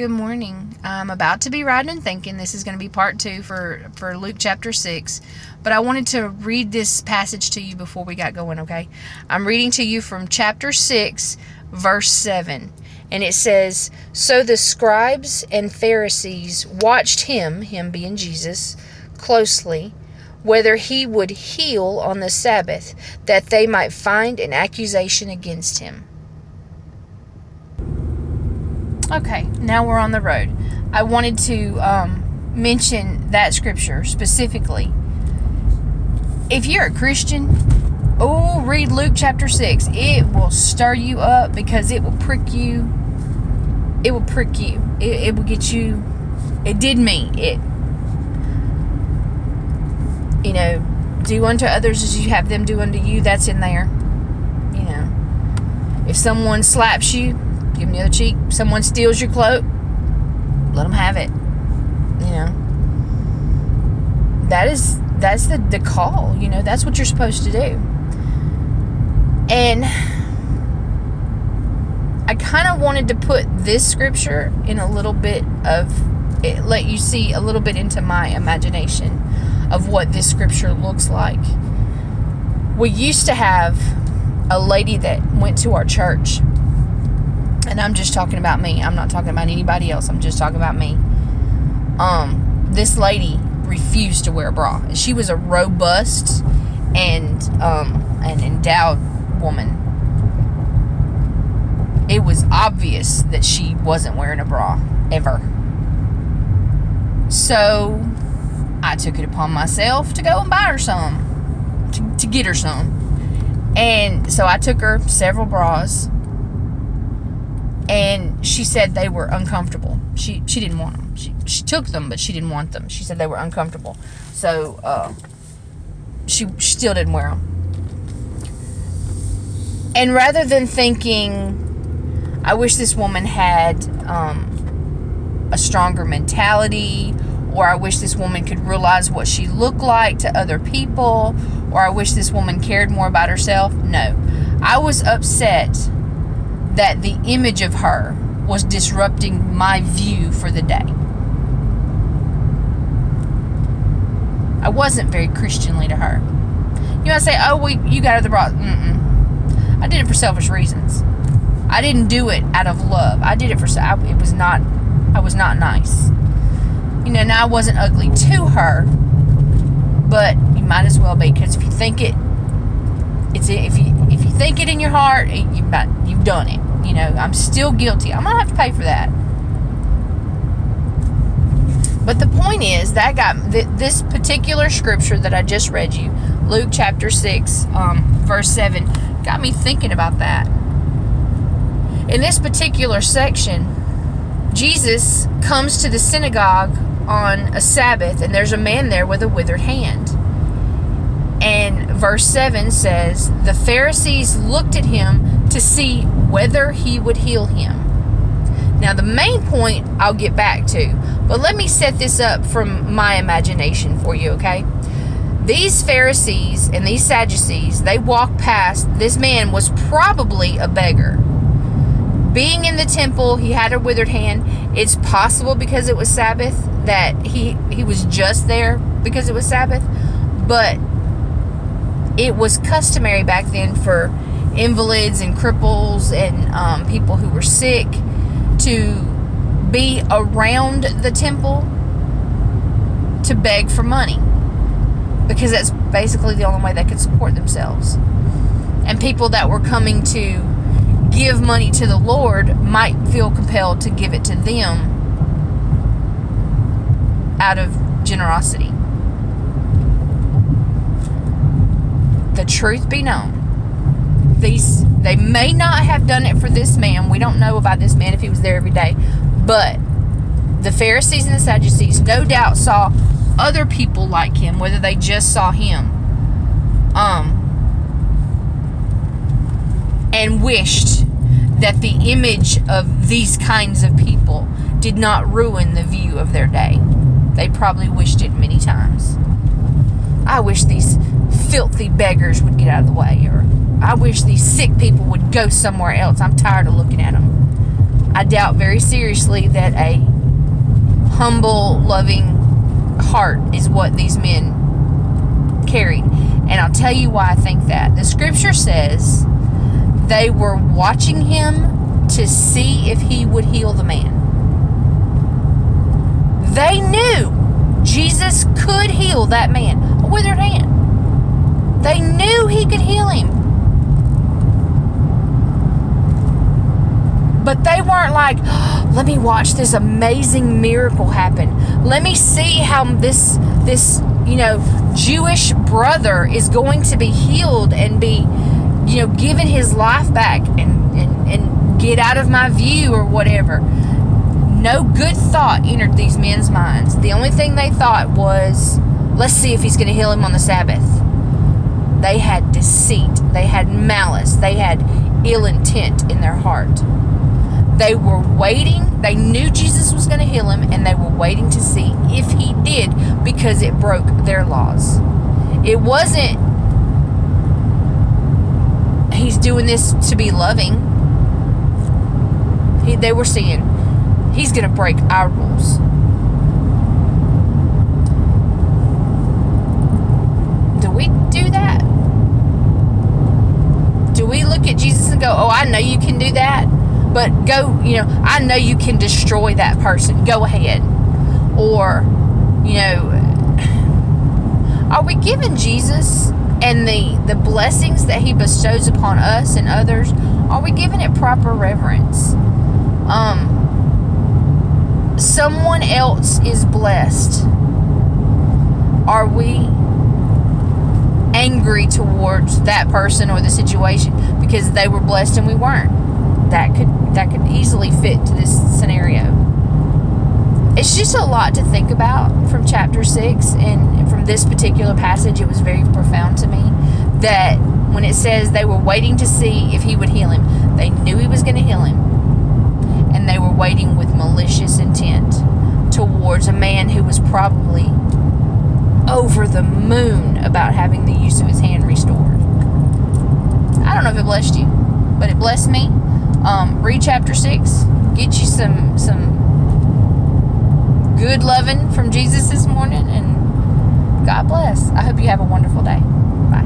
Good morning. I'm about to be writing and thinking. This is going to be part 2 for Luke chapter 6. But I wanted to read this passage to you before we got going, okay? I'm reading to you from chapter 6, verse 7. And it says, "So the scribes and Pharisees watched him being Jesus, closely, whether he would heal on the Sabbath, that they might find an accusation against him." Okay, now we're on the road. I wanted to mention that scripture specifically. If you're a Christian, read Luke chapter 6. It will stir you up because it will prick you. It will prick you. It will get you. It did me. Do unto others as you have them do unto you. That's in there. If someone slaps you, give them the other cheek. If someone steals your cloak, let them have it. That's the call. That's what you're supposed to do. And I kind of wanted to put this scripture in a little bit of it, let you see a little bit into my imagination of what this scripture looks like. We used to have a lady that went to our church, and I'm just talking about me. I'm not talking about anybody else. I'm just talking about me. This lady refused to wear a bra. She was a robust and an endowed woman. It was obvious that she wasn't wearing a bra ever. So I took it upon myself to go and buy her some, to get her some. And so I took her several bras, and she said they were uncomfortable. She didn't want them. She took them, but she didn't want them. She said they were uncomfortable. So she still didn't wear them. And rather than thinking, I wish this woman had a stronger mentality, or I wish this woman could realize what she looked like to other people, or I wish this woman cared more about herself. No. I was upset that the image of her was disrupting my view for the day. I wasn't very Christianly to her. You might say, you got her the bra. I did it for selfish reasons. I didn't do it out of love. I did it I was not nice. Now I wasn't ugly to her, but you might as well be, because if you think it, if you think it in your heart, you've done it. I'm still guilty. I'm gonna have to pay for that. But the point is that this particular scripture that I just read you, Luke chapter 6, verse 7, got me thinking about that. In this particular section, Jesus comes to the synagogue on a Sabbath, and there's a man there with a withered hand. And verse 7 says, the Pharisees looked at him to see whether he would heal him. Now, the main point I'll get back to, but let me set this up from my imagination for you, okay? These Pharisees and these Sadducees, they walked past. This man was probably a beggar. Being in the temple, he had a withered hand. It's possible because it was Sabbath that he was just there because it was Sabbath. But it was customary back then for invalids and cripples and people who were sick to be around the temple to beg for money, because that's basically the only way they could support themselves. And people that were coming to give money to the Lord might feel compelled to give it to them out of generosity. The truth be known, they may not have done it for this man. We don't know about this man if he was there every day. But the Pharisees and the Sadducees no doubt saw other people like him, whether they just saw him, and wished that the image of these kinds of people did not ruin the view of their day. They probably wished it many times. I wish these filthy beggars would get out of the way, or I wish these sick people would go somewhere else. I'm tired of looking at them. I doubt very seriously that a humble, loving heart is what these men carried. And I'll tell you why I think that. The scripture says they were watching him to see if he would heal the man. They knew Jesus could heal that man, a withered hand. They knew he could heal him. But they weren't like, oh, let me watch this amazing miracle happen. Let me see how this Jewish brother is going to be healed and be, given his life back and get out of my view or whatever. No good thought entered these men's minds. The only thing they thought was, let's see if he's going to heal him on the Sabbath. They had deceit. They had malice. They had ill intent in their heart. They were waiting. They knew Jesus was going to heal him, and they were waiting to see if he did, because it broke their laws. It wasn't, he's doing this to be loving. They were seeing, he's going to break our rules. Do we do that? Do we look at Jesus and go, oh, I know you can do that, but go, I know you can destroy that person. Go ahead. Or, are we giving Jesus and the blessings that he bestows upon us and others, are we giving it proper reverence? Someone else is blessed. Are we angry towards that person or the situation because they were blessed and we weren't? That could easily fit to this scenario. It's just a lot to think about from chapter 6, and from this particular passage, it was very profound to me that when it says they were waiting to see if he would heal him, they knew he was going to heal him, and they were waiting with malicious intent towards a man who was probably over the moon about having the use of his hand restored. I don't know if it blessed you, but it blessed me. Read chapter 6. Get you some good loving from Jesus this morning, and God bless. I hope you have a wonderful day. Bye.